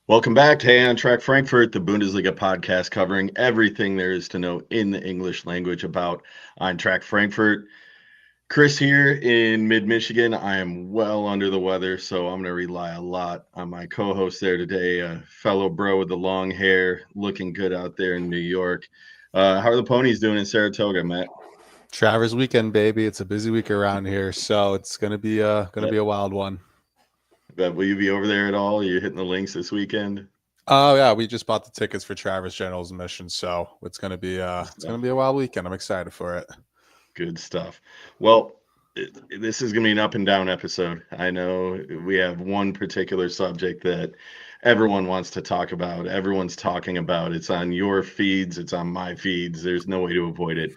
Welcome back to Eintracht Frankfurt, the Bundesliga podcast covering everything there is to know in the English language about Eintracht Frankfurt. Chris here in mid-Michigan. I am well under the weather, so I'm going to rely a lot on my co-host there today, a fellow bro with the long hair, looking good out there in New York. How are the ponies doing in Saratoga, Matt? Travers weekend, baby. It's a busy week around here, so it's gonna be a wild one. Will you be over there at all? Are you hitting the links this weekend? Oh yeah, we just bought the tickets for Travers General's mission, so Good it's gonna stuff. be a wild weekend. I'm excited for it. Good stuff. Well, this is going to be an up and down episode. I know we have one particular subject that everyone wants to talk about. Everyone's talking about. It's on your feeds, it's on my feeds. There's no way to avoid it.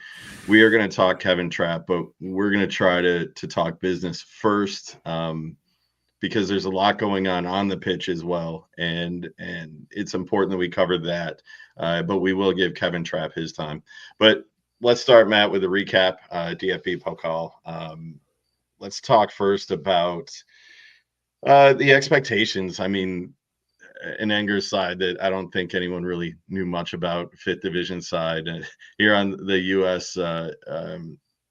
We are going to talk Kevin Trapp, but we're going to try to talk business first, because there's a lot going on the pitch as well, and it's important that we cover that. But we will give Kevin Trapp his time. But let's start, Matt, with a recap. DFB Pokal. Let's talk first about the expectations. I mean, an Enger's side that I don't think anyone really knew much about, fifth division side. Here on the U.S.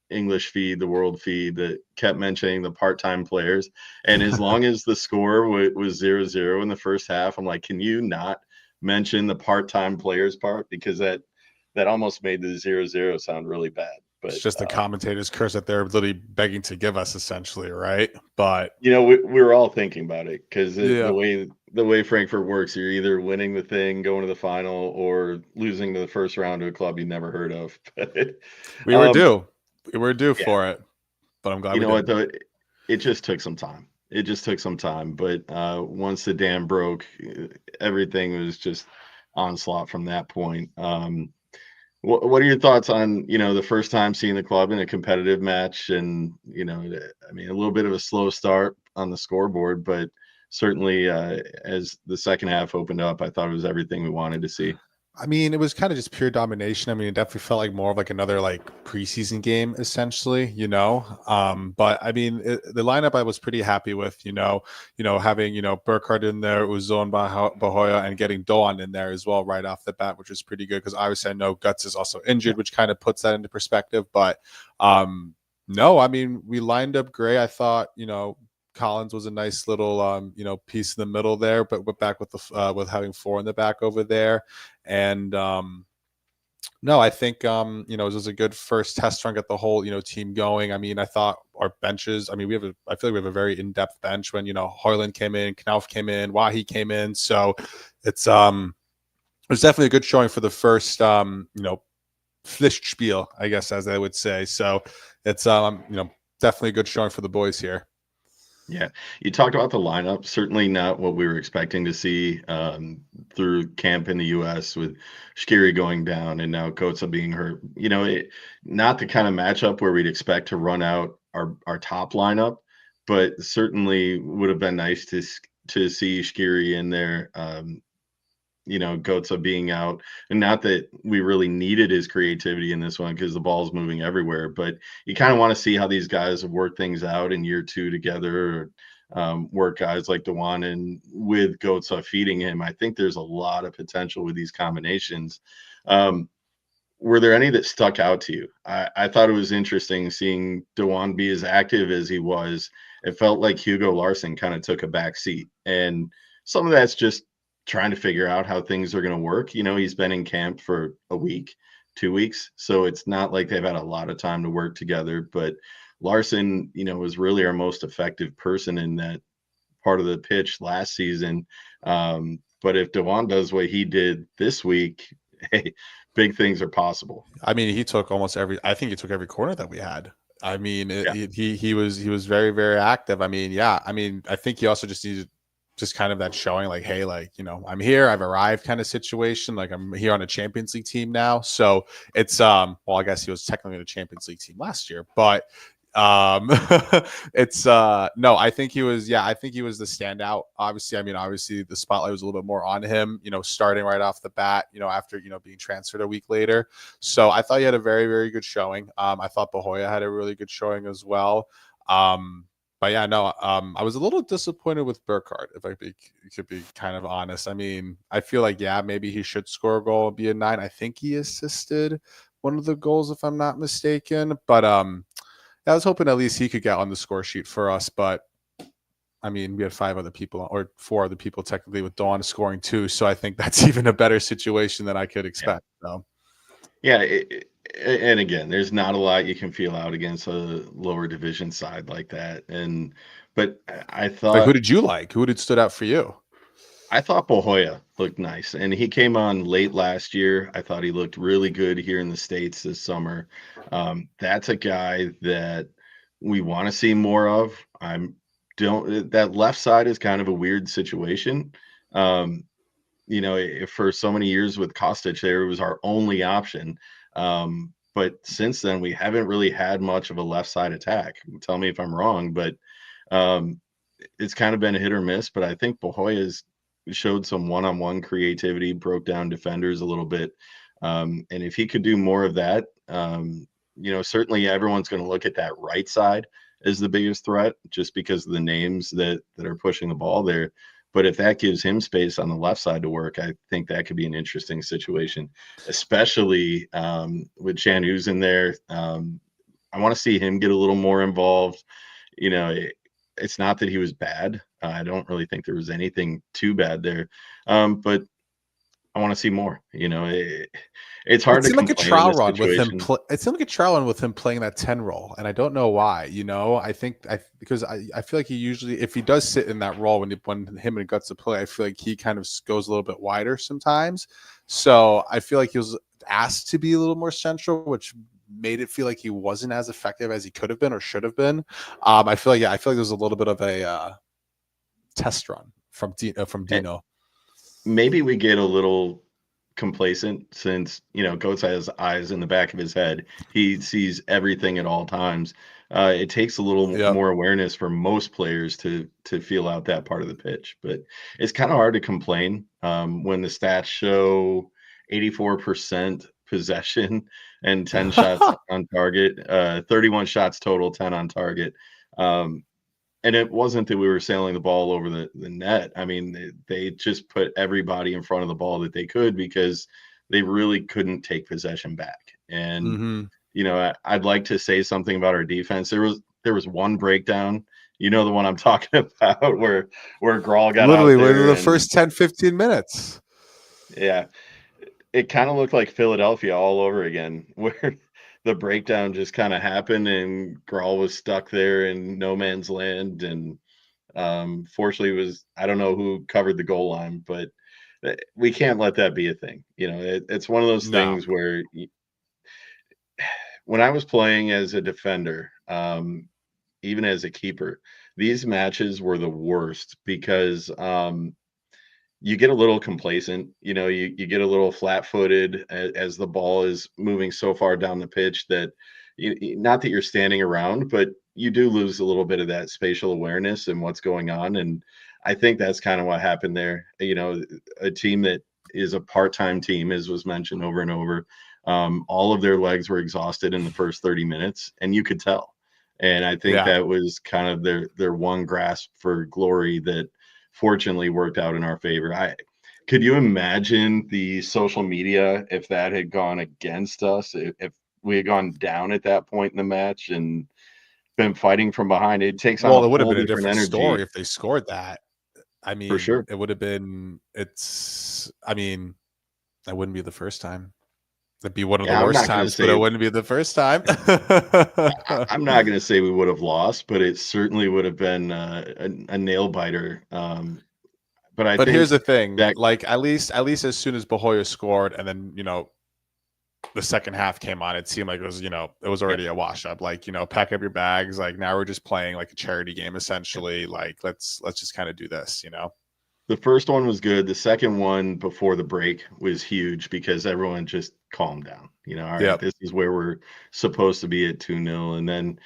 English feed, the world feed, that kept mentioning the part-time players. And as long as the score was 0-0 in the first half, I'm like, can you not mention the part-time players part? Because that almost made the 0-0 sound really bad. It's But just the commentators' curse that they're literally begging to give us, essentially, right? But we were all thinking about it because yeah, the way Frankfurt works, you're either winning the thing, going to the final, or losing to the first round to a club you never heard of. we were um, due, we were due yeah, for it, but I'm glad you we know what didn't. though, it just took some time. It just took some time, but once the dam broke, everything was just onslaught from that point. What are your thoughts on, the first time seeing the club in a competitive match? And, I mean, a little bit of a slow start on the scoreboard, but certainly as the second half opened up, I thought it was everything we wanted to see. I mean, it was kind of just pure domination. I mean, it definitely felt like more of like another like preseason game, essentially, But I mean, the lineup I was pretty happy with, having Burkhardt in there, Uzon Bahoya, and getting Doan in there as well right off the bat, which was pretty good because obviously I know Guts is also injured, which kind of puts that into perspective. But no, I mean, we lined up great. I thought, Collins was a nice little piece in the middle there, but we're back with the with having four in the back over there. And no, I think it was a good first test run, get the whole team going. I mean, I thought our benches. I mean, I feel like we have a very in depth bench when Hoyland came in, Knauf came in, Wahi came in. So it's definitely a good showing for the first Pflichtspiel, I guess, as they would say. So it's definitely a good showing for the boys here. Yeah, you talked about the lineup. Certainly not what we were expecting to see through camp in the U.S. with Shkiri going down and now Kotza being hurt. Not the kind of matchup where we'd expect to run out our top lineup, but certainly would have been nice to see Shkiri in there. Goetze being out, and not that we really needed his creativity in this one because the ball's moving everywhere, but you kind of want to see how these guys work things out in year two together, or work guys like Doan and with Goetze feeding him. I think there's a lot of potential with these combinations. Were there any that stuck out to you? I thought it was interesting seeing Doan be as active as he was. It felt like Hugo Larson kind of took a back seat, and some of that's just trying to figure out how things are going to work. He's been in camp for a week, 2 weeks, so it's not like they've had a lot of time to work together. But Larson, was really our most effective person in that part of the pitch last season. But if Doan does what he did this week, hey, big things are possible. I mean, he took almost every. I think he took every corner that we had. I mean, Yeah. he was very very active. I mean, yeah. I mean, I think he also just needed just kind of that showing, like, hey, like I'm here, I've arrived, kind of situation. Like I'm here on a Champions League team now. So it's well, I guess he was technically in a Champions League team last year, but um it's no, I think he was the standout. Obviously, I mean, obviously the spotlight was a little bit more on him, starting right off the bat, after being transferred a week later. So I thought he had a very very good showing. I thought Bahoya had a really good showing as well. But yeah, no, I was a little disappointed with Burkhardt, if could be kind of honest. I mean, I feel like, yeah, maybe he should score a goal and be a 9. I think he assisted one of the goals, if I'm not mistaken. But I was hoping at least he could get on the score sheet for us. But I mean, we had 5 other people, or 4 other people technically, with Doan scoring 2. So I think that's even a better situation than I could expect. So. Yeah, and again, there's not a lot you can feel out against a lower division side like that. But I Like, who thought did you like? Who did stood out for you? I thought Bohoya looked nice, and he came on late last year. I thought he looked really good here in the States this summer. That's a guy that we want to see more of. I'm don't that left side is kind of a weird situation. Um, for so many years with Kostic there, it was our only option. But since then, we haven't really had much of a left side attack. Tell me if I'm wrong, but um, it's kind of been a hit or miss. But I think Bohoya's showed some one-on-one creativity, broke down defenders a little bit. And if he could do more of that, certainly everyone's going to look at that right side as the biggest threat just because of the names that are pushing the ball there. But if that gives him space on the left side to work, I think that could be an interesting situation, especially with Chanu's in there. I want to see him get a little more involved. It's not that he was bad. I don't really think there was anything too bad there. But I want to see more. It's hard It to seemed like a complain in trial this run with him. situation. It seemed like a trial run with him playing that 10 role, and I don't know why. I think because I feel like he usually, if he does sit in that role when him and Guts to play, I feel like he kind of goes a little bit wider sometimes. So I feel like he was asked to be a little more central, which made it feel like he wasn't as effective as he could have been or should have been. I feel like there's a little bit of a test run from And Dino. maybe we get a little complacent since Goats has eyes in the back of his head. He sees everything at all times. It takes a little Yep. more awareness for most players to feel out that part of the pitch, but it's kind of hard to complain when the stats show 84% possession and 10 shots on target, 31 shots total, 10 on target. And it wasn't that we were sailing the ball over the net. I mean, they just put everybody in front of the ball that they could because they really couldn't take possession back. And Mm-hmm. I'd like to say something about our defense. There was one breakdown, the one I'm talking about, where Grawl got out Literally within there the and first 10-15 minutes. yeah, it kind of looked like Philadelphia all over again, where the breakdown just kind of happened and Grawl was stuck there in no man's land. And fortunately, I don't know who covered the goal line, but we can't let that be a thing. It's one of those No. things where when I was playing as a defender, even as a keeper, these matches were the worst because you get a little complacent. You get a little flat-footed as the ball is moving so far down the pitch that not that you're standing around, but you do lose a little bit of that spatial awareness and what's going on. And I think that's kind of what happened there. A team that is a part-time team, as was mentioned over and over, all of their legs were exhausted in the first 30 minutes, and you could tell. And I think Yeah. that was kind of their one grasp for glory that fortunately worked out in our favor. Could you imagine the social media if that had gone against us? If we had gone down at that point in the match and been fighting from behind, it takes on a Well, it would have whole been a different different story energy if they scored that. I for mean, sure. it would have been I mean, that wouldn't be the first time. It'd be one of the Yeah, I'm worst not going to times, but it say wouldn't be the first time. I'm not going to say we would have lost, but it certainly would have been a nail biter. But I But here's think the thing, that like at least as soon as Bahoya scored and then, the second half came on, it seemed like it was yeah, already a wash up. Like, pack up your bags. Like, now we're just playing like a charity game essentially. Like, let's just kind of do this. the first one was good. The second one before the break was huge because everyone just calmed down. All right, Yep. this is where we're supposed to be at 2-0. And then,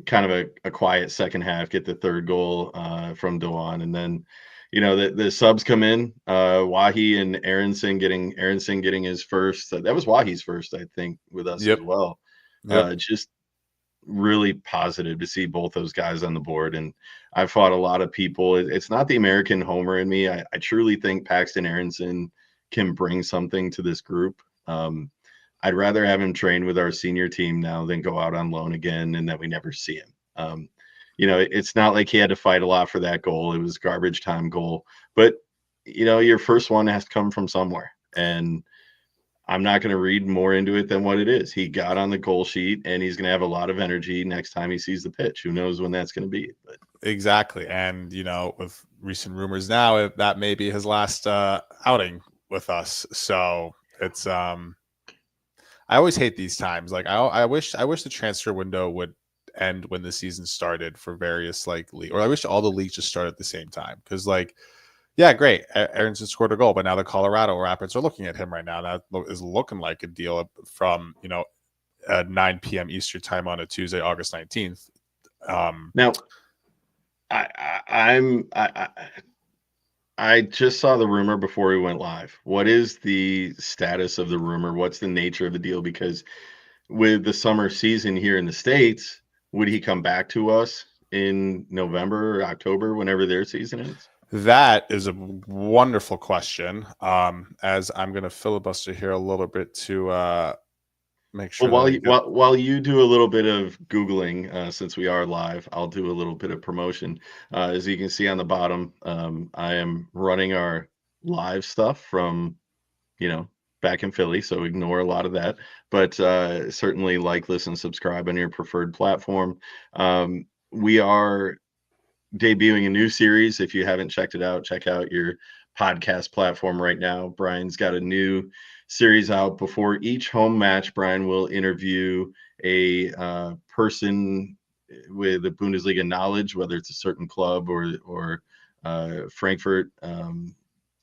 kind of a quiet second half, get the third goal from Doan. And then, the subs come in, Wahi and Aronson getting his first. That was Wahi's first, I think, with us as Yep. well. Yep. Just really positive to see both those guys on the board. And I fought a lot of people. It's not the American homer in me. I truly think Paxton Aronson can bring something to this group. I'd rather have him train with our senior team now than go out on loan again and that we never see him. It's not like he had to fight a lot for that goal. It was garbage time goal. But, your first one has to come from somewhere. And I'm not going to read more into it than what it is. He got on the goal sheet, and he's going to have a lot of energy next time he sees the pitch. Who knows when that's going to be? But exactly, and with recent rumors now, that may be his last outing with us. So it's I always hate these times. Like I wish the transfer window would end when the season started for various or I wish all the leagues just started at the same time, because yeah, great. Aronson scored a goal, but now the Colorado Rapids are looking at him right now. That is looking like a deal from 9 p.m. Eastern time on a Tuesday, August 19th. Now, I just saw the rumor before we went live. What is the status of the rumor? What's the nature of the deal? Because with the summer season here in the States, would he come back to us in November or October, whenever their season is? That is a wonderful question. As I'm going to filibuster here a little bit to make sure. Well, while you do a little bit of Googling, since we are live, I'll do a little bit of promotion. As you can see on the bottom, I am running our live stuff from, back in Philly, so ignore a lot of that. But certainly like, listen, subscribe on your preferred platform. We are debuting a new series. If you haven't checked it out, check out your podcast platform right now. Brian's got a new series out. Before each home match, Brian will interview a person with a Bundesliga knowledge, whether it's a certain club or Frankfurt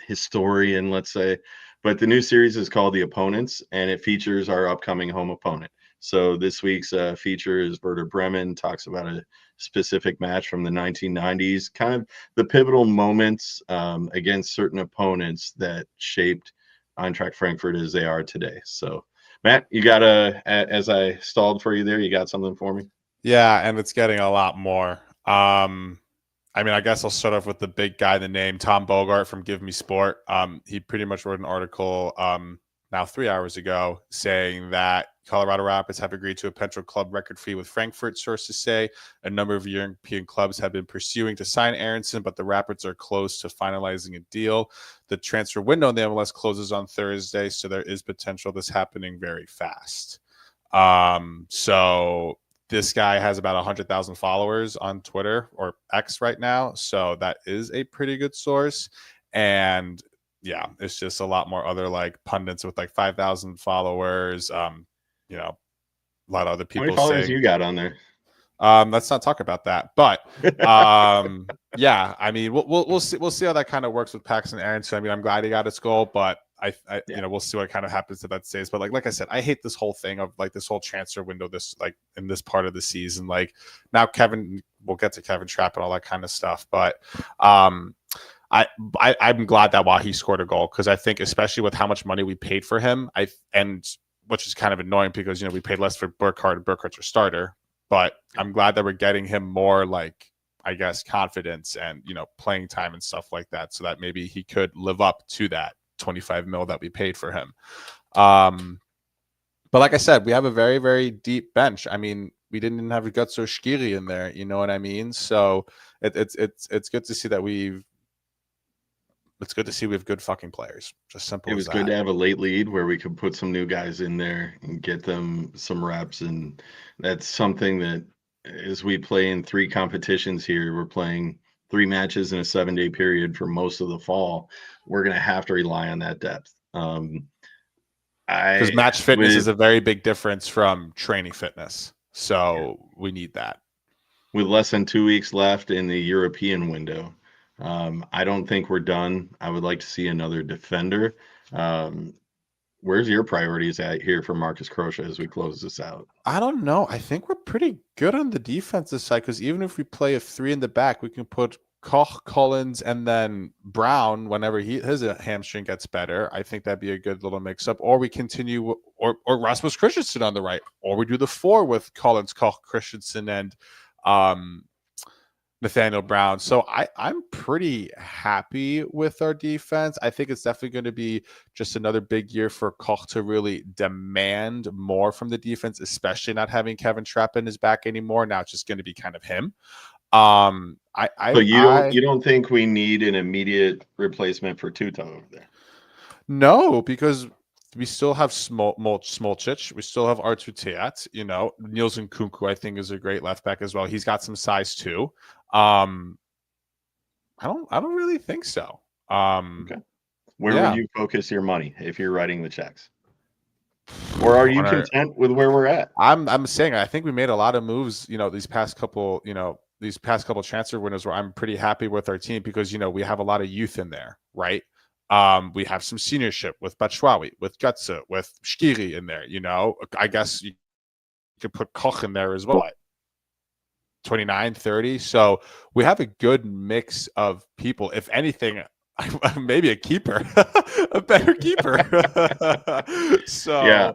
historian, let's say. But the new series is called The Opponents, and it features our upcoming home opponent. So this week's feature is Werder Bremen, talks about a specific match from the 1990s, kind of the pivotal moments against certain opponents that shaped Eintracht Frankfurt as they are today. So, Matt, you got as I stalled for you there, you got something for me? Yeah, and it's getting a lot more. I guess I'll start off with the big guy, the name Tom Bogart from Give Me Sport. He pretty much wrote an article now 3 hours ago saying that Colorado Rapids have agreed to a potential club record fee with Frankfurt. Sources say a number of European clubs have been pursuing to sign Aronson, but the Rapids are close to finalizing a deal. The transfer window in the MLS closes on Thursday, so there is potential this happening very fast. So this guy has about 100,000 followers on Twitter or X right now, so that is a pretty good source. And yeah, it's just a lot more other pundits with 5,000 followers. A lot of other people. How many followers you got on there? Let's not talk about that. But yeah, we'll see how that kind of works with Paxton Aronson. I'm glad he got his goal, but we'll see what kind of happens to that stays. But like I said, I hate this whole thing of this whole transfer window. This in this part of the season, now we'll get to Kevin Trapp and all that kind of stuff, but I'm glad that while he scored a goal, because I think especially with how much money we paid for him, which is kind of annoying because we paid less for Burkhardt, and Burkhardt's our starter, but I'm glad that we're getting him more confidence and playing time and stuff like that, so that maybe he could live up to that 25 mil that we paid for him. But like I said, we have a very, very deep bench. We didn't even have Gutso Shkiri in there, you know what I mean? So it's good to see that we have good fucking players. Just simple. It was good to have a late lead where we could put some new guys in there and get them some reps. And that's something that as we play in 3 competitions here, we're playing 3 matches in a 7-day period for most of the fall. We're going to have to rely on that depth. Because match fitness is a very big difference from training fitness. So we need that. With less than 2 weeks left in the European window, I don't think we're done. I would like to see another defender. Where's your priorities at here for Marcus Kroesche as we close this out? I don't know. I think we're pretty good on the defensive side, because even if we play a 3 in the back, we can put Koch, Collins, and then Brown whenever his hamstring gets better. I think that'd be a good little mix-up. Or we continue, or Rasmus Christensen on the right, or we do the 4 with Collins, Koch, Christensen, and Nathaniel Brown. So I'm pretty happy with our defense. I think it's definitely going to be just another big year for Koch to really demand more from the defense, especially not having Kevin Trapp in his back anymore. Now it's just going to be kind of him. So you don't think we need an immediate replacement for Tuta over there? No, because we still have Smolcic. We still have Artur Teat. You know, Niels Nkunku, I think, is a great left back as well. He's got some size too. I don't really think so. Okay. Where would you focus your money if you're writing the checks? Or are you content with where we're at? I'm saying I think we made a lot of moves, you know, these past couple transfer windows where I'm pretty happy with our team because, you know, we have a lot of youth in there, right? We have some seniorship with Batshuayi, with Gutze, with Shkiri in there, you know. I guess you could put Koch in there as well. 29, 30. So we have a good mix of people. If anything, maybe a keeper, a better keeper. So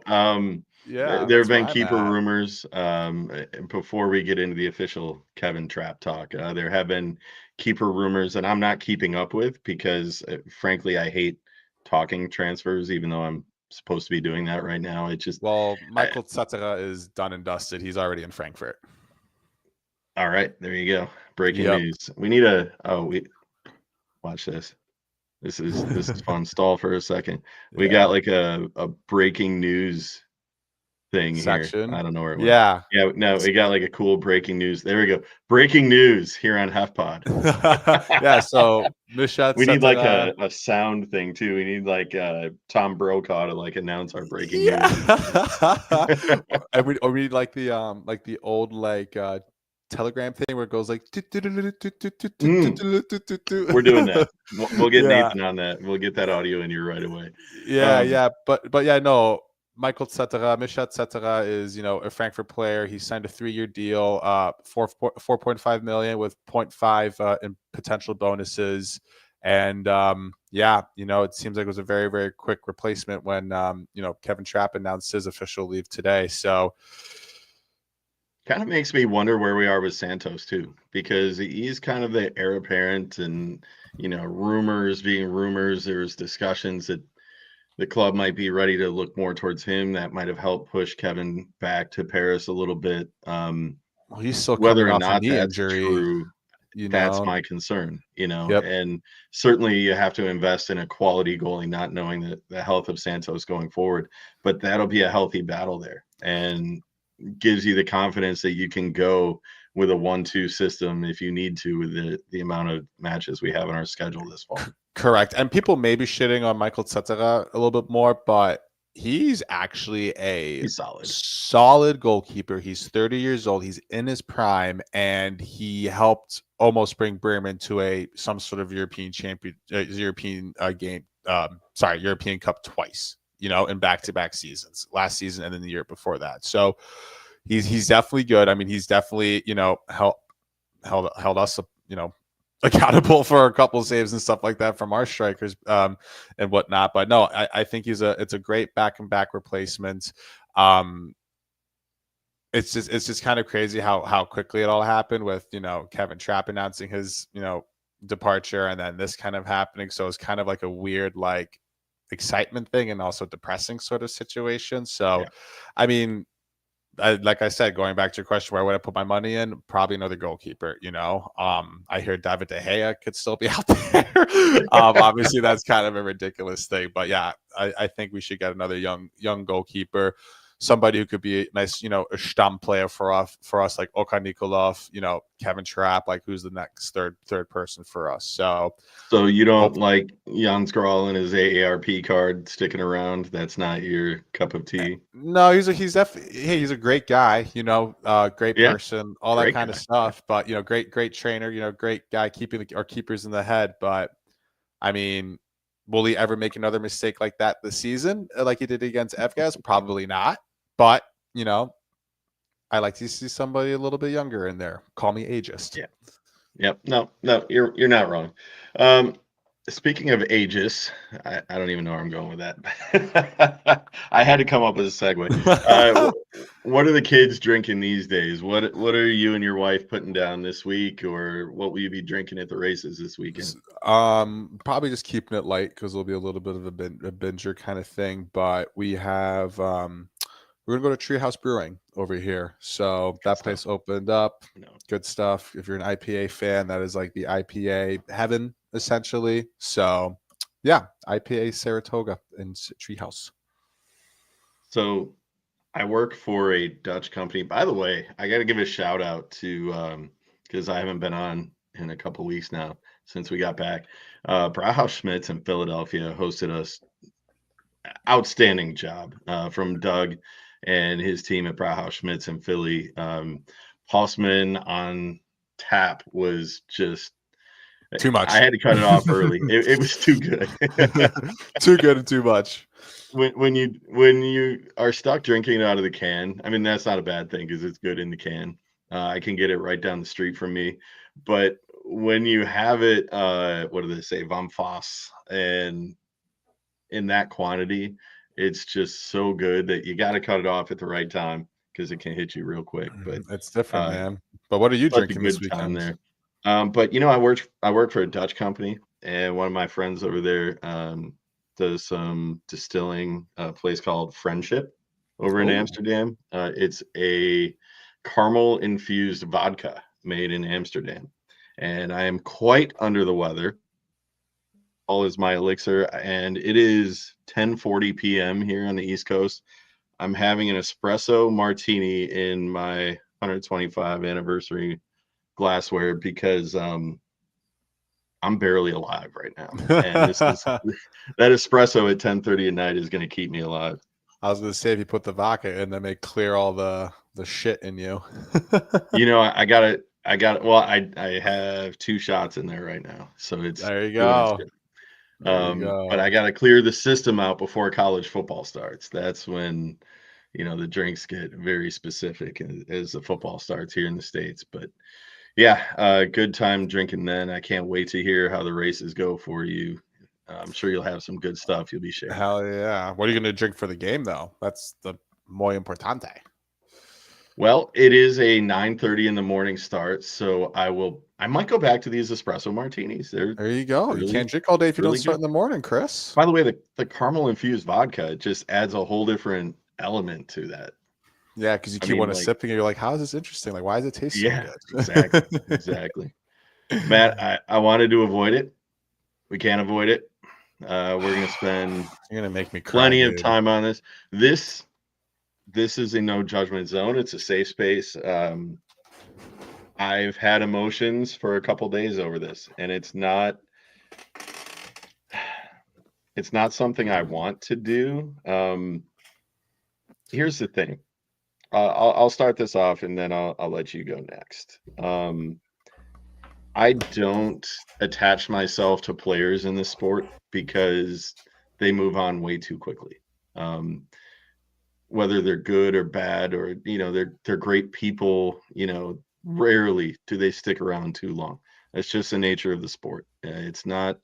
there have been keeper rumors. Before we get into the official Kevin Trapp talk, there have been keeper rumors, and I'm not keeping up with because, frankly, I hate talking transfers, even though I'm supposed to be doing that right now. It just Michael Zetterer is done and dusted. He's already in Frankfurt. All right, there you go. Breaking news. We need watch this. This is fun. Stall for a second. We got like a breaking news thing section here. I don't know where it went. No, we got like a cool breaking news. There we go. Breaking news here on hefpod. So we need like a sound thing too. We need like Tom Brokaw to like announce our breaking news. and we need like the old Telegram thing where it goes like we're doing that. We'll get Nathan on that. We'll get that audio in here right away. No, Michael Zetterer, Mishat Zetterer is, you know, a Frankfurt player. He signed a 3-year deal, 4.5 million with 0.5 in potential bonuses. And you know, it seems like it was a very, very quick replacement when you know, Kevin Trapp announced his official leave today. So kind of makes me wonder where we are with Santos too, because he's kind of the heir apparent, and you know, rumors being rumors. There's discussions that the club might be ready to look more towards him. That might have helped push Kevin back to Paris a little bit. He's still whether coming or off not a knee that's injury, true, that's my concern. You know, and certainly you have to invest in a quality goalie, not knowing the health of Santos going forward. But that'll be a healthy battle there, and gives you the confidence that you can go with a 1-2 system if you need to, with the amount of matches we have in our schedule this fall. Correct. And people may be shitting on Michael Zetterer a little bit more, but he's actually he's solid goalkeeper. He's 30 years old. He's in his prime, and he helped almost bring Bremen to some sort of European European Cup twice, you know, in back-to-back seasons, last season and then the year before that. So he's definitely good. I mean, he's definitely, you know, held us, you know, accountable for a couple of saves and stuff like that from our strikers and whatnot. But no, I think it's a great back and back replacement. It's just kind of crazy how quickly it all happened with, you know, Kevin Trapp announcing his, you know, departure, and then this kind of happening. So it's kind of like a weird like excitement thing and also depressing sort of situation. So I mean, like I said, going back to your question, where would I put my money in? Probably another goalkeeper. You know, I hear David De Gea could still be out there. Obviously, that's kind of a ridiculous thing, but yeah, I think we should get another young goalkeeper, somebody who could be a nice, you know, a Stamm player for us, like Okan Nikolov, you know, Kevin Trapp, like who's the next third person for us. So you don't like Jan Skral and his AARP card sticking around? That's not your cup of tea? No, he's a great guy, you know, great person, all that kind of stuff. But, you know, great trainer, you know, great guy keeping our keepers in the head. But I mean, will he ever make another mistake like that this season, like he did against FGAS? Probably not. But, you know, I like to see somebody a little bit younger in there. Call me ageist. Yeah. Yep. No, you're not wrong. Um, Speaking of ages, I don't even know where I'm going with that. I had to come up with a segue. What are the kids drinking these days? What are you and your wife putting down this week, or what will you be drinking at the races this weekend? Probably just keeping it light because it'll be a little bit of a binger kind of thing. But we have we're gonna go to Treehouse Brewing over here. So Good that stuff. place opened up. No. Good stuff. If you're an IPA fan, that is like the IPA heaven essentially. So yeah, IPA Saratoga in Treehouse. So I work for a Dutch company. By the way, I got to give a shout out to because I haven't been on in a couple weeks now since we got back. Brauhaus Schmitz in Philadelphia hosted us. Outstanding job from Doug and his team at Brauhaus Schmitz in Philly. Hossman on tap was just. Too I much. had to cut it off early. It was too good. Too good and too much. When you are stuck drinking it out of the can, I mean that's not a bad thing because it's good in the can. I can get it right down the street from me, but when you have it, what do they say, Vom Foss, and in that quantity, it's just so good that you got to cut it off at the right time because it can hit you real quick. But It's different, uh, man. But what are you such a drinking this good time weekend? there. But I work for a Dutch company, and one of my friends over there does some distilling. A place called Friendship over in Oh, Amsterdam. It's a caramel infused vodka made in Amsterdam, and I am quite under the weather. All is my elixir, and it is 10:40 p.m. here on the East Coast. I'm having an espresso martini in my 125 anniversary glassware because I'm barely alive right now, and this is that espresso at 10:30 at night is going to keep me alive. I was gonna say if you put the vodka in, that may clear all the shit in you. I got it. I got it. Well, I have 2 shots in there right now, so it's There you doing its go. job. There you But I go. got to clear the system out before college football starts. That's when the drinks get very specific as the football starts here in the States. But yeah, good time drinking then. I can't wait to hear how the races go for you. I'm sure you'll have some good stuff you'll be sharing. Hell yeah. What are you gonna drink for the game though? That's the muy importante. Well, it is a 9:30 in the morning start, so I might go back to these espresso martinis. They're There you go. You really, can't drink all day if you don't really start good. in the morning, Chris. By the way, the caramel infused vodka just adds a whole different element to that. Yeah, because you I keep mean, on like, sipping and you're like, how is this interesting? Like, why does it taste so yeah, exactly, good? exactly. Matt, I wanted to avoid it. We can't avoid it. We're gonna spend You're gonna make me cry, plenty of dude. time on this. This is a no judgment zone. It's a safe space. I've had emotions for a couple days over this, and it's not something I want to do. Here's the thing. I'll start this off, and then I'll let you go next. I don't attach myself to players in this sport because they move on way too quickly. Um, whether they're good or bad, or they're great people, rarely do they stick around too long. That's just the nature of the sport. It's not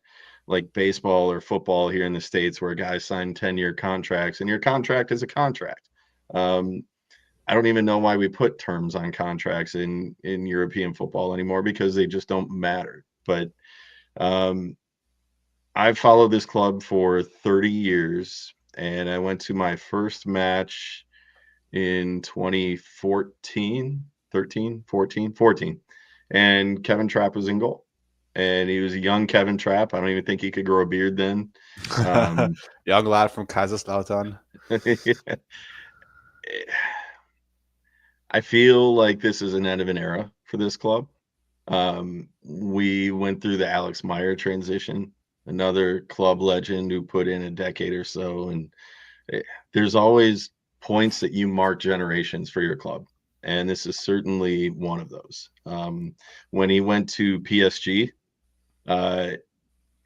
like baseball or football here in the States where guys sign 10-year contracts and your contract is a contract. um, I don't even know why we put terms on contracts in European football anymore because they just don't matter. But um, I've followed this club for 30 years, and I went to my first match in 2014, 13, 14, 14. And Kevin Trapp was in goal. And he was a young Kevin Trapp. I don't even think he could grow a beard then. Um, Young lad from Kazakhstan. I feel like this is an end of an era for this club. We went through the Alex Meyer transition, another club legend who put in a decade or so. And eh, there's always points that you mark generations for your club. And this is certainly one of those. When he went to PSG, uh,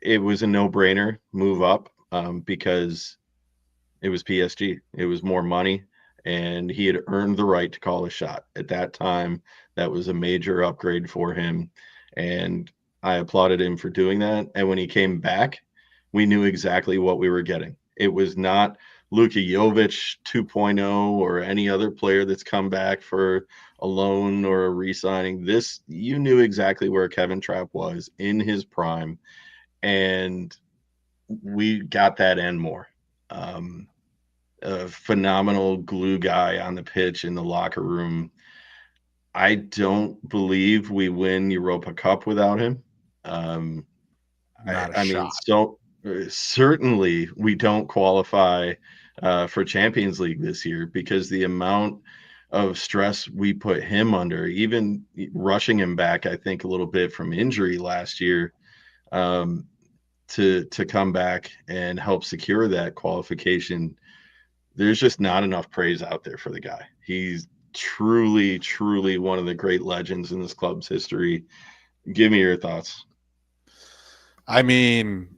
it was a no-brainer move up because it was PSG. It was more money, and he had earned the right to call a shot. At that time, that was a major upgrade for him. And I applauded him for doing that. And when he came back, we knew exactly what we were getting. It was not Luka Jovic 2.0 or any other player that's come back for a loan or a re-signing. This, you knew exactly where Kevin Trapp was in his prime, and we got that and more. A phenomenal glue guy on the pitch in the locker room. I don't believe we win Europa Cup without him. Um, Not a I mean, shot. so certainly we don't qualify for Champions League this year because the amount of stress we put him under, even rushing him back, I think a little bit from injury last year, um, to come back and help secure that qualification. There's just not enough praise out there for the guy. He's truly, truly one of the great legends in this club's history. Give me your thoughts. I mean,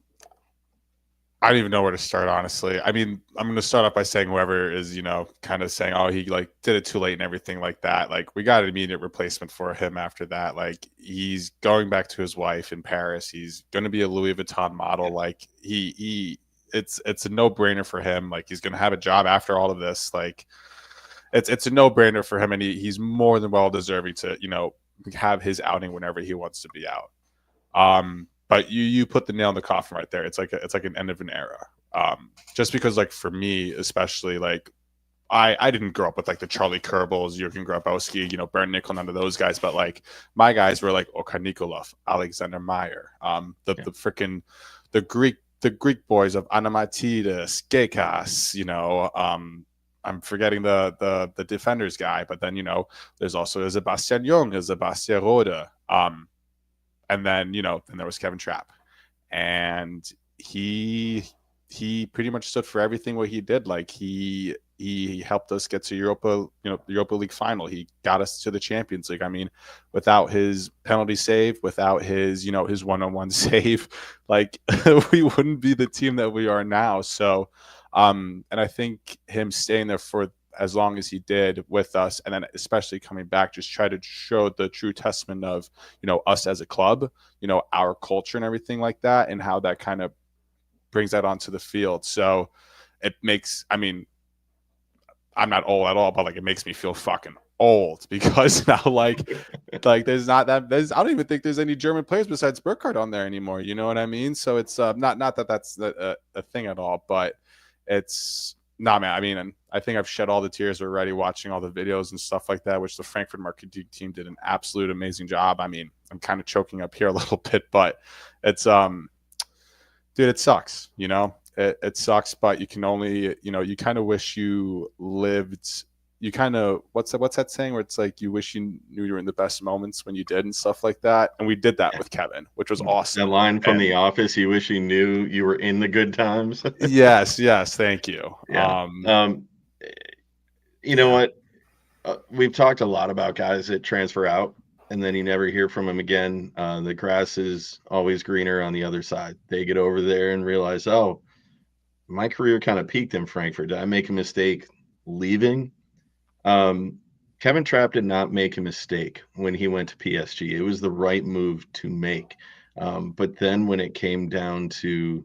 I don't even know where to start, honestly. I mean, I'm going to start off by saying whoever is, kind of saying, oh, he like did it too late and everything like that. Like, we got an immediate replacement for him after that. Like, he's going back to his wife in Paris. He's going to be a Louis Vuitton model. Like, it's a no brainer for him. Like, he's going to have a job after all of this. Like, it's a no brainer for him, and he's more than well deserving to, have his outing whenever he wants to be out. But you put the nail in the coffin right there. It's like an end of an era. Just because, like, for me especially, like, I didn't grow up with like the Charlie Kerbals, Jurgen Grabowski, Bernd Nickel, none of those guys. But like my guys were like Okan Nikolov, Alexander Meyer, the freaking the Greek boys of Anamatidis, Gekas, I'm forgetting the defenders guy, but then there's also Sebastian Jung, Sebastian Rode. And then, then there was Kevin Trapp. And he pretty much stood for everything what he did. Like he helped us get to Europa League final. He got us to the Champions League. I mean, without his penalty save, without his, his one-on-one save, like we wouldn't be the team that we are now. So, and I think him staying there for as long as he did with us, and then especially coming back, just try to show the true testament of, us as a club, our culture and everything like that, and how that kind of brings that onto the field. So it makes, I mean, I'm not old at all, but like it makes me feel fucking old because now like I don't even think there's any German players besides Burkhardt on there anymore. You know what I mean? So it's not that that's a thing at all, but it's nah, man. I mean, and I think I've shed all the tears already watching all the videos and stuff like that, which the Frankfurt marketing team did an absolute amazing job. I mean, I'm kind of choking up here a little bit, but it's dude, it sucks. It sucks, but you can only, you kind of wish you lived. You kind of what's that saying where it's like you wish you knew you were in the best moments when you did and stuff like that. And we did that with Kevin, which was awesome. That line from The Office, you wish you knew you were in the good times. yes, thank you. Yeah. You know what? We've talked a lot about guys that transfer out and then you never hear from them again. The grass is always greener on the other side. They get over there and realize, oh, my career kind of peaked in Frankfurt. Did I make a mistake leaving? Kevin Trapp did not make a mistake when he went to PSG. It was the right move to make. But then when it came down to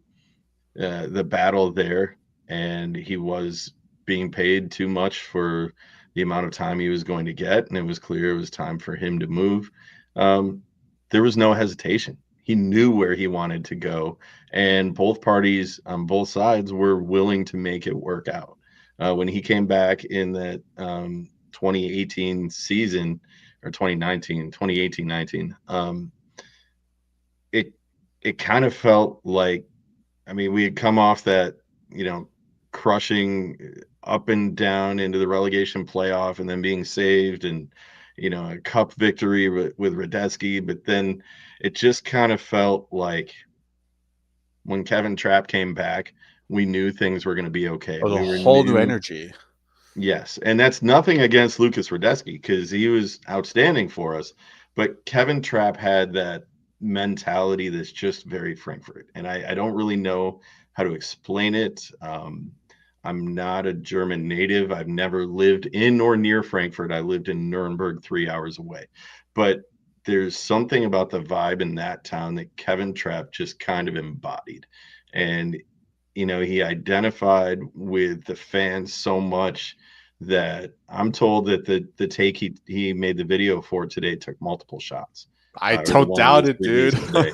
the battle there, and he was being paid too much for the amount of time he was going to get, and it was clear it was time for him to move, there was no hesitation. He knew where he wanted to go, and both parties on both sides were willing to make it work out. When he came back in that 2018 season, or 2018-19, it kind of felt like, I mean, we had come off that, crushing up and down into the relegation playoff and then being saved and, a cup victory with Radetzky. But then it just kind of felt like when Kevin Trapp came back, we knew things were going to be okay. It was a whole new energy. Yes. And that's nothing against Lucas Radetzky because he was outstanding for us. But Kevin Trapp had that mentality that's just very Frankfurt. And I don't really know how to explain it. I'm not a German native. I've never lived in or near Frankfurt. I lived in Nuremberg 3 hours away. But there's something about the vibe in that town that Kevin Trapp just kind of embodied. And, he identified with the fans so much that I'm told that the take he made the video for today took multiple shots. I Or the don't one that doubt was it, dude. released today.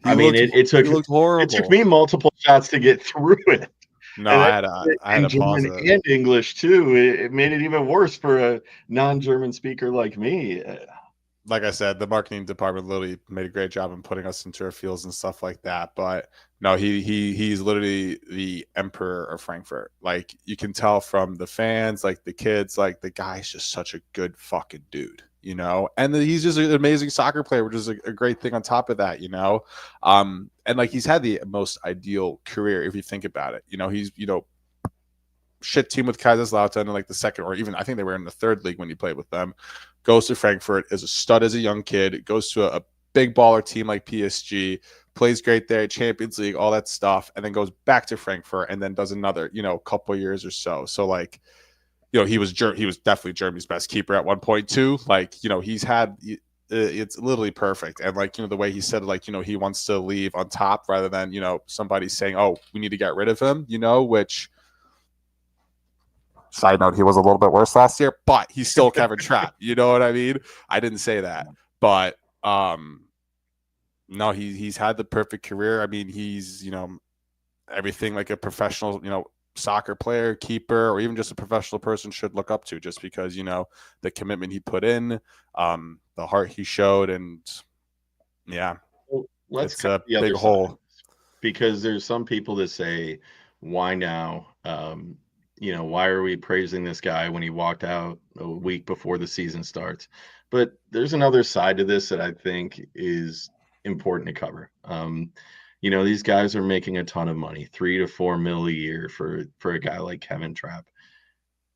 He I mean, looked it took he looked me horrible. multiple shots to get through it. No, And I then had to in pause German it. and English too. It made it even worse for a non-German speaker like me. Like I said, the marketing department literally made a great job in putting us into our fields and stuff like that. But no, he's literally the emperor of Frankfurt. Like, you can tell from the fans, like the kids, like the guy's just such a good fucking dude, and he's just an amazing soccer player, which is a great thing on top of that, and like he's had the most ideal career if you think about it. He's shit team with Kaiserslautern in like the second, or even I think they were in the third league when he played with them. Goes to Frankfurt, is a stud as a young kid, goes to a big baller team like PSG, plays great there, Champions League, all that stuff, and then goes back to Frankfurt and then does another, couple years or so. So like, he was definitely Germany's best keeper at one point too. Like, he's had it's literally perfect. And like, the way he said, like, he wants to leave on top rather than, somebody saying, oh, we need to get rid of him, which, side note, he was a little bit worse last year, but he's still Kevin Trapp. You know what I mean? I didn't say that, but no, he's had the perfect career. I mean, he's everything like a professional soccer player, keeper, or even just a professional person should look up to, just because the commitment he put in, the heart he showed, and yeah, Well, let's it's cut a the other big side, hole. because there's some people that say, why now? Why are we praising this guy when he walked out a week before the season starts? But there's another side to this that I think is important to cover. These guys are making a ton of money, 3 to 4 mil a year for a guy like Kevin Trapp.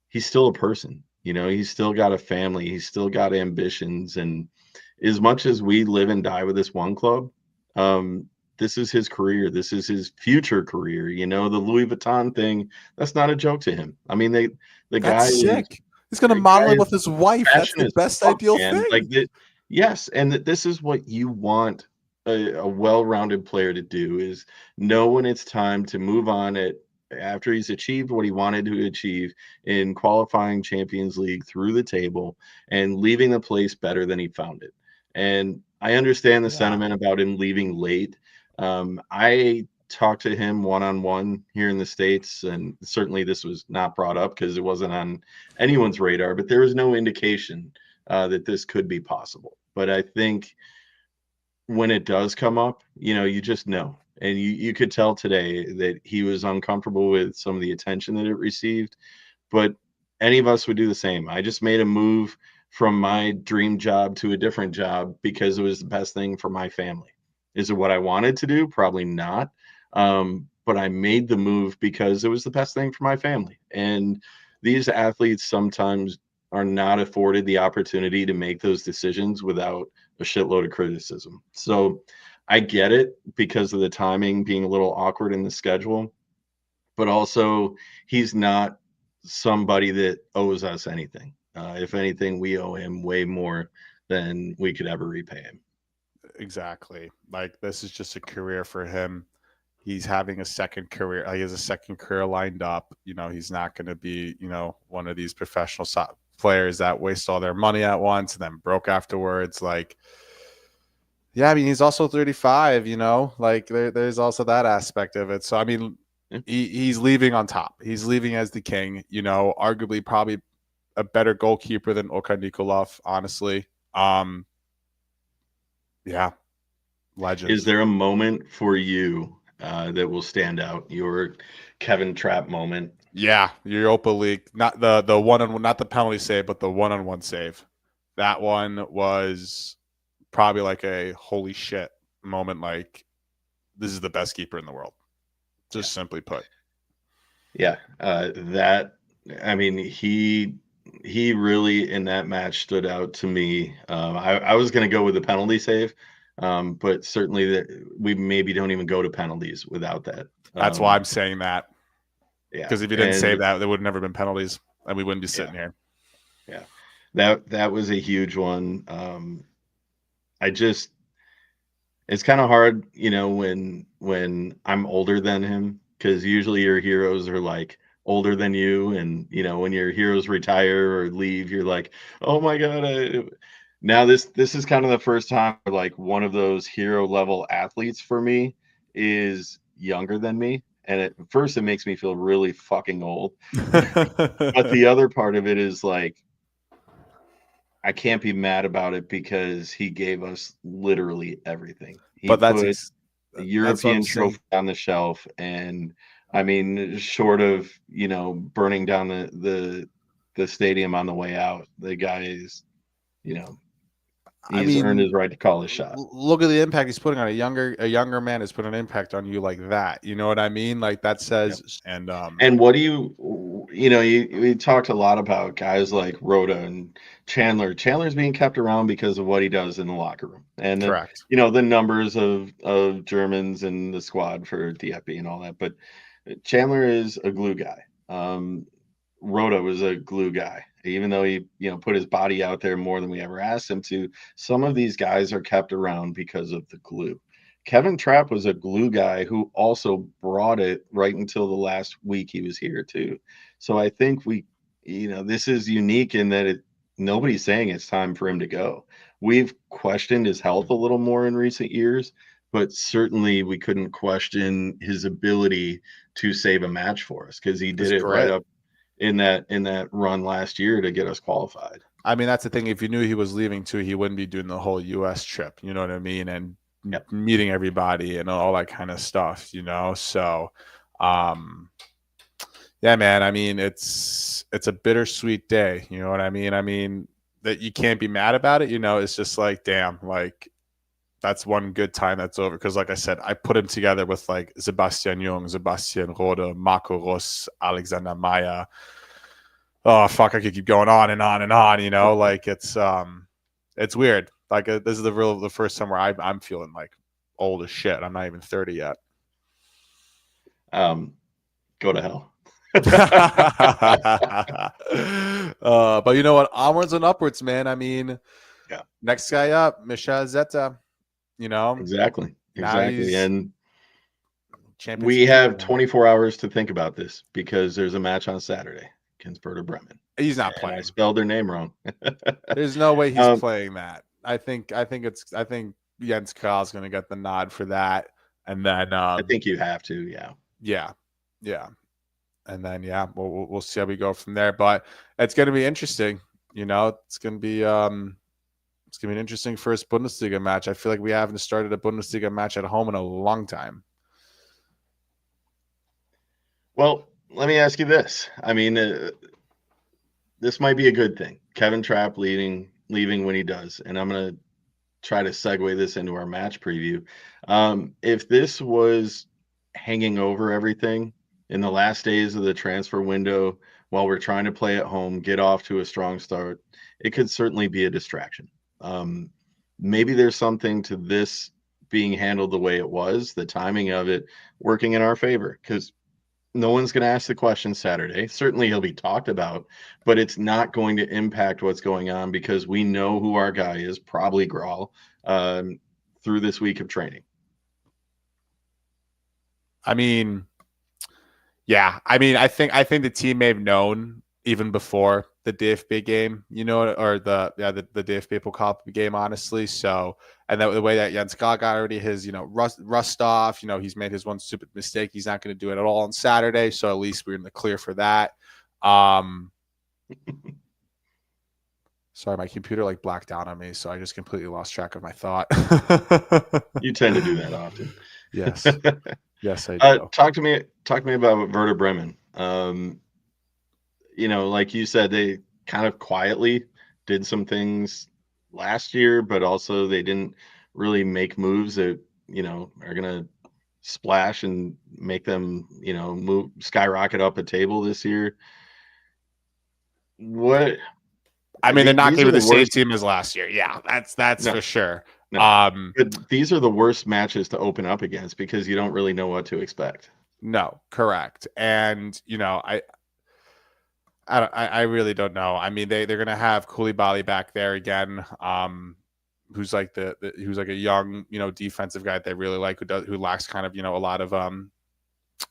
He's still a person. He's still got a family. He's still got ambitions. And as much as we live and die with this one club, this is his career. This is his future career. The Louis Vuitton thing, that's not a joke to him. I mean, the guy That's is sick. He's gonna the guy model is with his wife. That's the passionate as best fuck, ideal man. Like thing. that, yes, and this is what you want a well-rounded player to do, is know when it's time to move on after he's achieved what he wanted to achieve in qualifying Champions League through the table and leaving the place better than he found it. And I understand the sentiment about him leaving late. I talked to him one-on-one here in the States, and certainly this was not brought up because it wasn't on anyone's radar, but there was no indication that this could be possible. But I think when it does come up, you just know. And you could tell today that he was uncomfortable with some of the attention that it received. But any of us would do the same. I just made a move from my dream job to a different job because it was the best thing for my family. Is it what I wanted to do? Probably not. But I made the move because it was the best thing for my family. And these athletes sometimes are not afforded the opportunity to make those decisions without a shitload of criticism. So I get it because of the timing being a little awkward in the schedule, but also he's not somebody that owes us anything. If anything, we owe him way more than we could ever repay him. Exactly. Like, this is just a career for him. He's having a second career. He has a second career lined up. He's not going to be, one of these professional players that waste all their money at once and then broke afterwards. Like, yeah, I mean, he's also 35, like there's also that aspect of it. So, I mean, he's leaving on top. He's leaving as the king, arguably probably a better goalkeeper than Okan Nikolov, honestly. Yeah, legend. Is there a moment for you that will stand out? Your Kevin Trapp moment? Yeah, Europa League, not the one-on-one, not the penalty save, but the one-on-one save. That one was probably like a holy shit moment. Like, this is the best keeper in the world, just simply put. Yeah, I mean, he really in that match stood out to me. I was going to go with the penalty save, but certainly that we maybe don't even go to penalties without that. That's why I'm saying that. Yeah, because if you didn't save that, there would have never been penalties, and we wouldn't be sitting here. Yeah. That was a huge one. I just it's kind of hard, when I'm older than him, because usually your heroes are like older than you, and when your heroes retire or leave, you're like, oh my god. Now this is kind of the first time where, like, one of those hero level athletes for me is younger than me, and at first it makes me feel really fucking old. But the other part of it is like I can't be mad about it because he gave us literally everything. He But put a that's what I'm European saying. trophy on the shelf, and I mean, short of, burning down the stadium on the way out, the guy is, you know, I he's earned mean, his right to call his shot. look at the impact he's putting on a younger man is putting an impact on you like that. You know what I mean? Like that Yep. says, and And what do we talked a lot about guys like Rhoda and Chandler. Chandler's being kept around because of what he does in the locker room, and correct. the numbers of Germans in the squad for DFB and all that. But Chandler is a glue guy. Rhoda was a glue guy, even though he put his body out there more than we ever asked him to. Some of these guys are kept around because of the glue. Kevin Trapp was a glue guy who also brought it right until the last week he was here too. So I think this is unique in that nobody's saying it's time for him to go. We've questioned his health a little more in recent years, but certainly we couldn't question his ability to save a match for us, because he did It's it right great. up in that run last year to get us qualified. I mean, that's the thing. If you knew he was leaving too, he wouldn't be doing the whole U.S. trip. You know what I mean? And Yep. meeting everybody and all that kind of stuff. So, yeah, man. I mean, it's a bittersweet day. You know what I mean? I mean that you can't be mad about it. It's just like, damn, like that's one good time that's over. Because, like I said, I put him together with like Sebastian Jung, Sebastian Rode, Marco Ross, Alexander Meyer. Oh fuck, I could keep going on and on and on. Like it's weird. Like this is the first time where I'm feeling like old as shit. I'm not even 30 yet. Go to hell. But you know what? Onwards and upwards, man. I mean, Yeah. Next guy up, Misha Zeta. Exactly. Now he's And Champions we League have hero. 24 hours to think about this, because there's a match on Saturday against Werder Bremen. He's not And I playing. spelled their name wrong. There's no way he's playing that. I think Jens Karl's going to get the nod for that, and then I think you have to, yeah, and then we'll see how we go from there. But it's going to be interesting. It's going to be an interesting first Bundesliga match. I feel like we haven't started a Bundesliga match at home in a long time. Well, let me ask you this. I mean, this might be a good thing. Kevin Trapp leaving when he does, and I'm going to try to segue this into our match preview. If this was hanging over everything in the last days of the transfer window while we're trying to play at home, get off to a strong start, it could certainly be a distraction. Maybe there's something to this being handled the way it was, the timing of it working in our favor, because no one's going to ask the question Saturday. Certainly he'll be talked about, but it's not going to impact what's going on, because we know who our guy is, probably Grawl, through this week of training. I mean, yeah. I mean, I think the team may have known even before the DFB game, or the DFB Pokal game, honestly. So, and the way that Jens Karl got already his, rust off, he's made his one stupid mistake. He's not going to do it at all on Saturday. So at least we're in the clear for that. Sorry, my computer like blacked out on me, so I just completely lost track of my thought. You tend to do that often. Yes. Yes, I do. Talk to me about Werder Bremen. Like you said, they kind of quietly did some things last year, but also they didn't really make moves that, are going to splash and make them, skyrocket up a table this year. What? I mean, they're not going to be the same team as last year. Yeah, that's for sure. No. But these are the worst matches to open up against, because you don't really know what to expect. No, correct. And, I really don't know. I mean, they're gonna have Koulibaly back there again. Who's like who's like a young, defensive guy that they really like, who lacks kind of, a lot of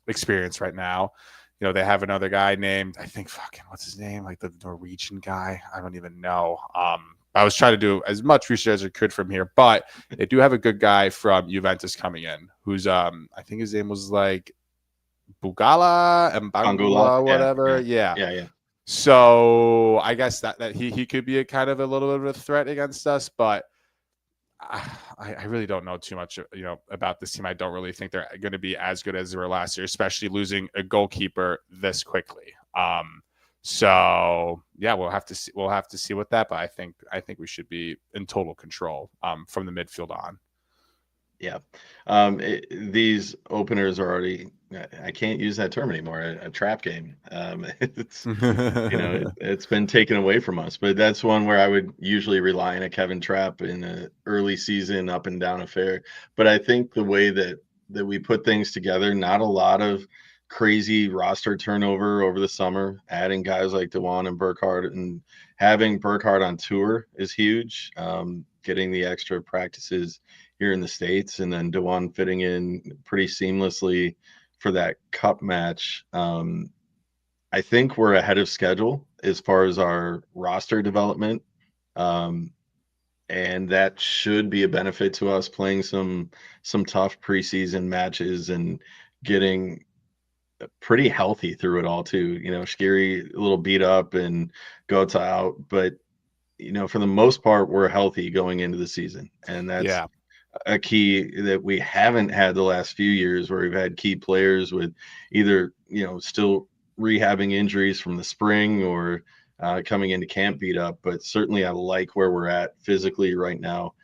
experience right now. They have another guy named, I think, fucking, what's his name? Like the Norwegian guy. I don't even know. I was trying to do as much research as I could from here, but they do have a good guy from Juventus coming in, who's I think his name was like Bugala and Angola. Bangula, whatever. Yeah. Yeah. So I guess that he could be a kind of a little bit of a threat against us, but I really don't know too much, about this team. I don't really think they're going to be as good as they were last year, especially losing a goalkeeper this quickly. So yeah, we'll have to see. We'll have to see with that, but I think we should be in total control from the midfield on. Yeah. These openers are already, I can't use that term anymore, a trap game. It's, it's been taken away from us, but that's one where I would usually rely on a Kevin Trapp in an early season up and down affair. But I think the way that we put things together, not a lot of crazy roster turnover over the summer, adding guys like Doan and Burkhardt, and having Burkhardt on tour is huge. Getting the extra practices here in the States, and then Doan fitting in pretty seamlessly for that cup match. I think we're ahead of schedule as far as our roster development. And that should be a benefit to us, playing some tough preseason matches and getting pretty healthy through it all too. Scary, a little beat up and goats out, but for the most part, we're healthy going into the season, and that's a key that we haven't had the last few years, where we've had key players with either still rehabbing injuries from the spring or coming into camp beat up. But certainly I like where we're at physically right now.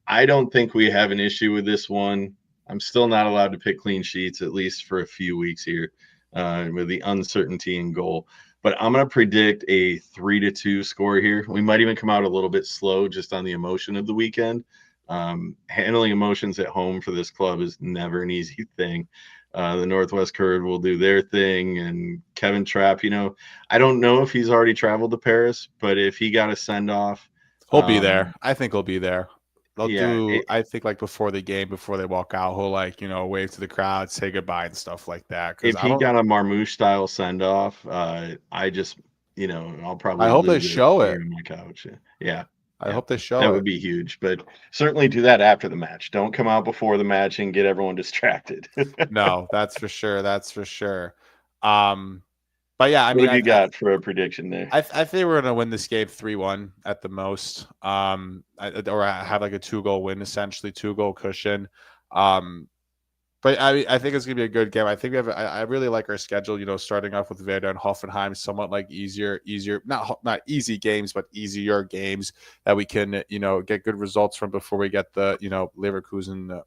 I don't think we have an issue with this one. I'm still not allowed to pick clean sheets, at least for a few weeks here, with the uncertainty in goal. But I'm going to predict a 3-2 score here. We might even come out a little bit slow just on the emotion of the weekend. Handling emotions at home for this club is never an easy thing. The Northwest Curve will do their thing, and Kevin Trapp, I don't know if he's already traveled to Paris, but if he got a send-off, he'll be there. I think he'll be there. They'll I think like before the game, before they walk out, he'll wave to the crowd, say goodbye and stuff like that. If he got a Marmouche style send-off, I just, I'll probably I hope they show it on my couch. Yeah. I hope they show it. That would be huge, but certainly do that after the match. Don't come out before the match and get everyone distracted. No, that's for sure. That's for sure. But yeah, what do you got for a prediction there? I think we're going to win this game 3-1 at the most. Or have like a 2-goal win, essentially 2-goal cushion. But I think it's going to be a good game. I think I really like our schedule, starting off with Werder and Hoffenheim, somewhat like easier, not easy games, but easier games that we can, get good results from before we get the, Leverkusen,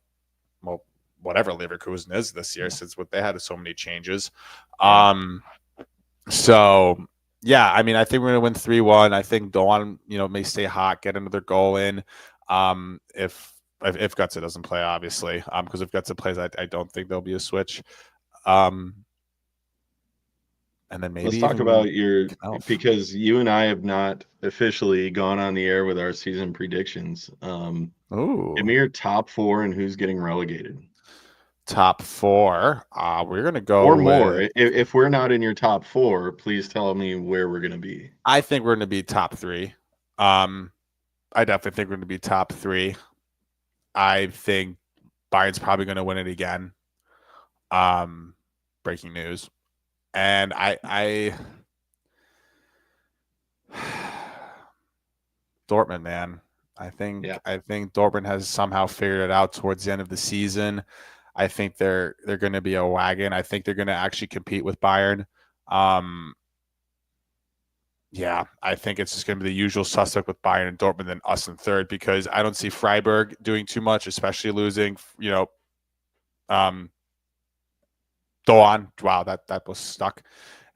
well, whatever Leverkusen is this year, since what they had so many changes. So yeah, I mean, I think we're going to win 3-1. I think Doan, may stay hot, get another goal in. If Gutsa doesn't play, obviously, because if Gutsa plays, I don't think there'll be a switch. And then maybe let's talk about because you and I have not officially gone on the air with our season predictions. Give me your top 4 and who's getting relegated. Top 4. We're gonna go or more. If we're not in your top 4, please tell me where we're gonna be. I think we're gonna be top 3. I definitely think we're gonna be top 3. I think Bayern's probably going to win it again. Breaking news. And I Dortmund, man. I think Dortmund has somehow figured it out towards the end of the season. I think they're going to be a wagon. I think they're going to actually compete with Bayern. Yeah, I think it's just going to be the usual suspect with Bayern and Dortmund and us in third, because I don't see Freiburg doing too much, especially losing, Doan. Wow, that was stuck.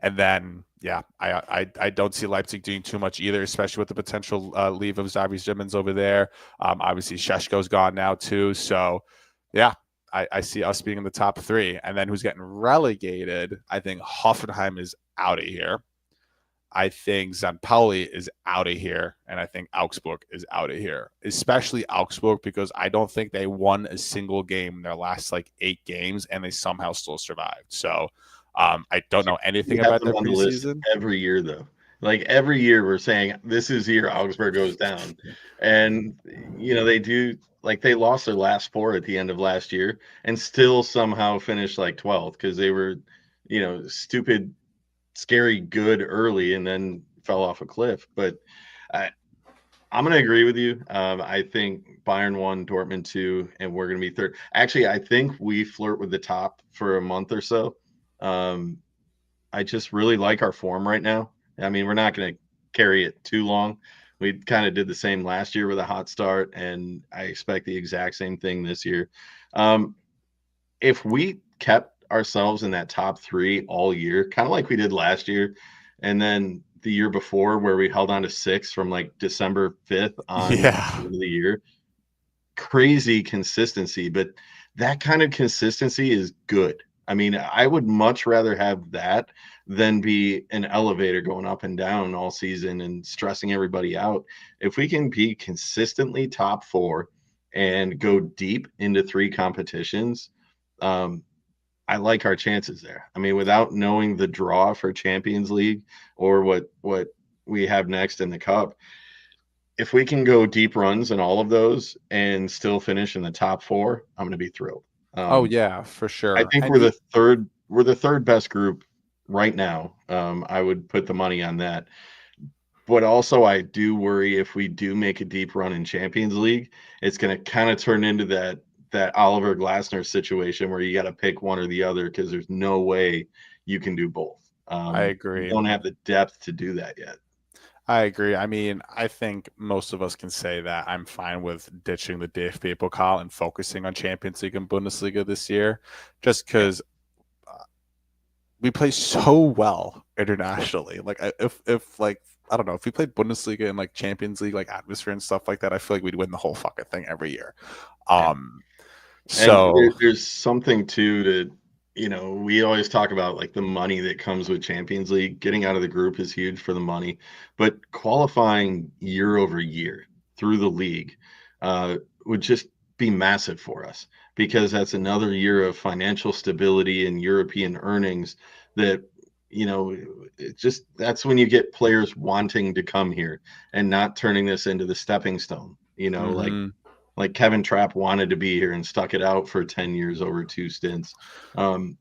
And then, yeah, I don't see Leipzig doing too much either, especially with the potential leave of Xavi Simmons over there. Obviously, Šeško's gone now too. So, yeah, I see us being in the top 3. And then who's getting relegated? I think Hoffenheim is out of here. I think Zampoli is out of here, and I think Augsburg is out of here, especially Augsburg, because I don't think they won a single game in their last like 8 games, and they somehow still survived. So I don't know We anything have about them their on the list preseason. every year, though. Like every year, we're saying this is the year Augsburg goes down, and they do. Like they lost their last 4 at the end of last year, and still somehow finished like 12th because they were, stupid, scary good early, and then fell off a cliff. But I, I'm going to agree with you. I think Bayern 1, Dortmund 2, and we're going to be third. Actually, I think we flirt with the top for a month or so. Um, I just really like our form right now. I mean, we're not going to carry it too long. We kind of did the same last year with a hot start, and I expect the exact same thing this year. Um, if we kept ourselves in that top 3 all year, kind of like we did last year, and then the year before where we held on to 6 from like December 5th on to the Yeah, end of the year, crazy consistency, but that kind of consistency is good. I mean, I would much rather have that than be an elevator going up and down all season and stressing everybody out. If we can be consistently top 4 and go deep into 3 competitions, um, I like our chances there. I mean, without knowing the draw for Champions League or what we have next in the cup, if we can go deep runs in all of those and still finish in the top 4, I'm going to be thrilled. oh Um, yeah, for I sure. think And we're the third best group right now. I would put the money on that. But also, I do worry if we do make a deep run in Champions League, it's going to kind of turn into that Oliver Glasner situation where you got to pick one or the other because there's no way you can do both. I We agree. don't have the depth to do that yet. I agree. I mean, I think most of us can say that I'm fine with ditching the DFB Pokal and focusing on Champions League and Bundesliga this year, just Yeah. because we play so well internationally. Like if like I don't know, if we played Bundesliga and like Champions League like atmosphere and stuff like that, I feel like we'd win the whole fucking thing every year. Yeah. Um And so there's something too to, we always talk about like the money that comes with Champions League. Getting out of the group is huge for the money, but qualifying year over year through the league would just be massive for us because that's another year of financial stability and European earnings that, it just that's when you get players wanting to come here and not turning this into the stepping stone, mhm. like Kevin Trapp wanted to be here and stuck it out for 10 years over 2 stints. Um,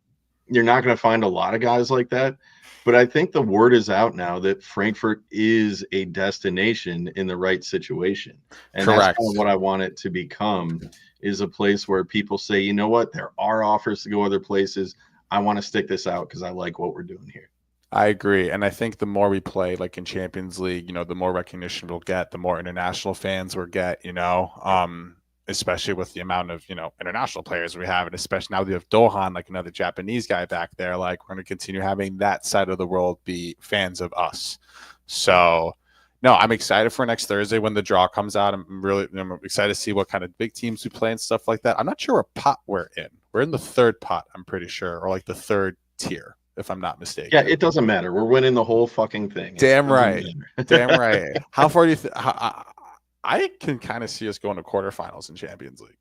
you're not going to find a lot of guys like that. But I think the word is out now that Frankfurt is a destination in the right situation. And that's kind of Correct. what I want it to become is a place where people say, you know what, there are offers to go other places. I want to stick this out because I like what we're doing here. I agree. And I think the more we play like in Champions League, the more recognition we'll get, the more international fans we'll get, especially with the amount of, international players we have. And especially now we have Doan, like another Japanese guy back there, like we're going to continue having that side of the world be fans of us. So, no, I'm excited for next Thursday when the draw comes out. I'm excited to see what kind of big teams we play and stuff like that. I'm not sure what pot we're in. We're in the third pot, I'm pretty sure, or like the third tier, if I'm not Yeah, mistaken. it doesn't matter. We're winning the whole fucking thing. It Damn doesn't right. Damn matter. right. How far do you think? I can kind of see us going to quarterfinals in Champions League.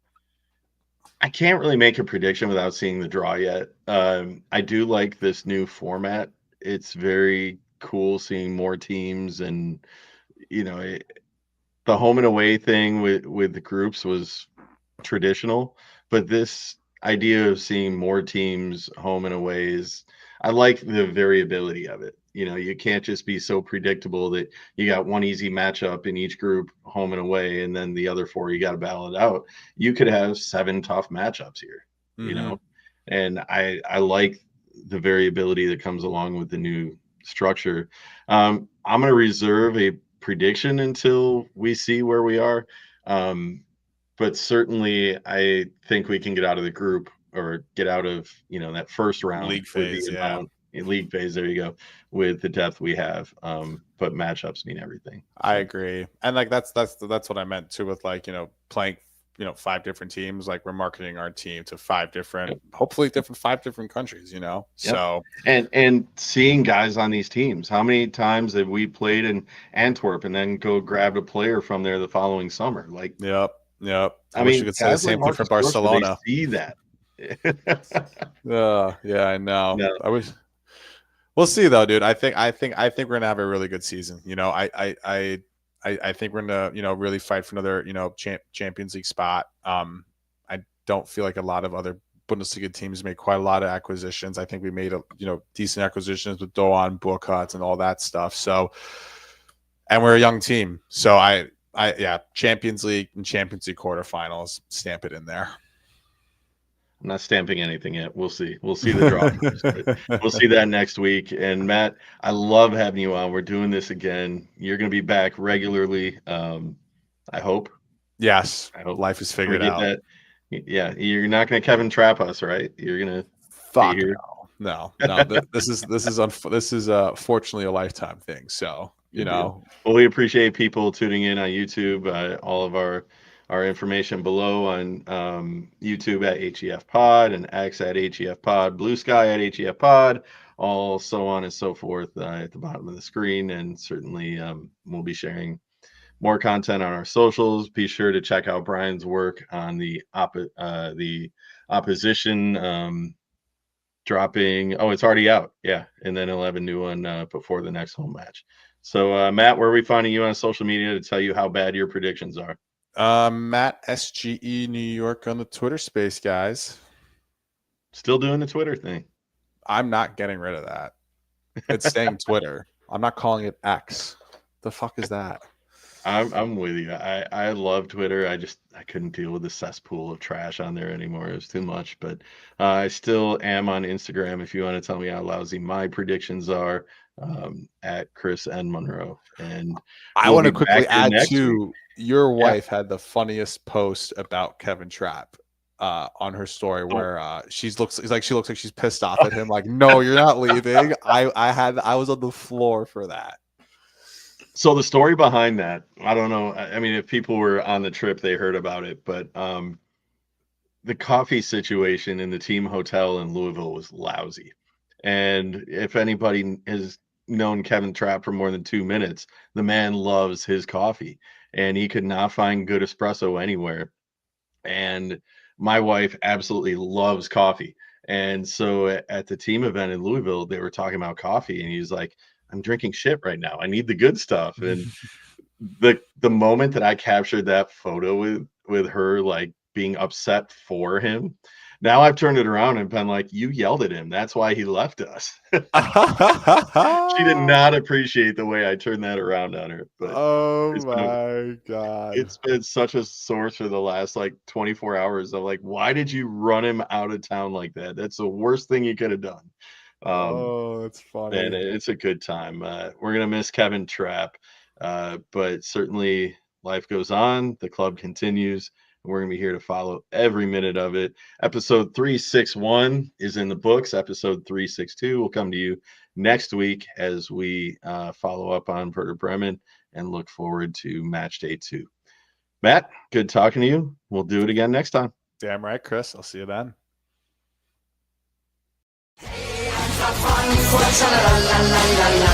I can't really make a prediction without seeing the draw yet. I do like this new format. It's very cool seeing more teams, and the home and away thing with the groups was traditional, but this idea of seeing more teams home and away is I like the variability of it. You can't just be so predictable that you got one easy matchup in each group home and away, and then the other 4 you got to battle it out. You could have 7 tough matchups here, Mm-hmm. and I like the variability that comes along with the new structure. I'm going to reserve a prediction until we see where we are. But certainly I think we can get out of the group or get out of, that first round League with the phase, yeah. amount in league phase. There you go. With the depth we have. But matchups mean everything. I So agree. And like that's what I meant too with like, playing 5 different teams. Like we're marketing our team to 5 different, hopefully 5 different countries, So and seeing guys on these teams, how many times have we played in Antwerp and then go grab a player from there the following summer? Like, yep. I wish mean, we could say the same thing for Barcelona. They see that. Yeah, I know. No. I wish. We'll see though, dude. I think we're gonna have a really good season. I think we're gonna really fight for another Champions League spot. I don't feel like a lot of other Bundesliga teams made quite a lot of acquisitions. I think we made decent acquisitions with Doan, burkhardt, and all that stuff. So, and we're a young team. So yeah, Champions League and Champions League quarterfinals, stamp it in there. I'm not stamping anything yet. We'll see. We'll see the draw first. We'll see that next week. And Matt, I love having you on. We're doing this again. You're going to be back regularly. I hope. Yes. I hope life is figured out. That. Yeah, you're not going to Kevin Trapp us, right? You're going to fuck here. No. This is fortunately a lifetime thing. So Well, we appreciate people tuning in on YouTube. All of our information below on YouTube at HEF Pod and X at HEF Pod, Blue Sky at HEF Pod, all so on and so forth at the bottom of the screen. And certainly we'll be sharing more content on our socials. Be sure to check out Brian's work on the opposition dropping. Oh, it's already out. Yeah. And then he'll have a new one before the next home match. So Matt, where are we finding you on social media to tell you how bad your predictions are? Matt SGE New York on the Twitter space, guys. Still doing the Twitter thing. I'm not getting rid of that. It's staying Twitter. I'm not calling it X. The fuck is that? I'm with you. I love Twitter. I couldn't deal with the cesspool of trash on there anymore. It was too much. But I still am on Instagram. If you want to tell me how lousy my predictions are, at Chris N. Monroe. And I want to quickly add to your wife had the funniest post about Kevin Trapp on her story where she looks like she's pissed off at him. Like, no, you're not leaving. I was on the floor for that. So the story behind that, I don't know. I mean, if people were on the trip, they heard about it, but the coffee situation in the team hotel in Louisville was lousy. And if anybody has known Kevin Trapp for more than 2 minutes, the man loves his coffee, and he could not find good espresso anywhere. And my wife absolutely loves coffee. And so at the team event in Louisville, they were talking about coffee, and he's like, I'm drinking shit right now. I need the good stuff. And the moment that I captured that photo with her like being upset for him, now I've turned it around and been like, you yelled at him. That's why he left us. She did not appreciate the way I turned that around on her. But oh my God. It's been such a source for the last like 24 hours of like, why did you run him out of town like that? That's the worst thing you could have done. That's funny. And it's a good time. We're going to miss Kevin Trapp, but certainly life goes on. The club continues. We're going to be here to follow every minute of it. Episode 361 is in the books. Episode 362 will come to you next week as we follow up on Werder Bremen and look forward to match day 2. Matt, good talking to you. We'll do it again next time. Damn right, Chris. I'll see you then. Frankfurt, la la la la la.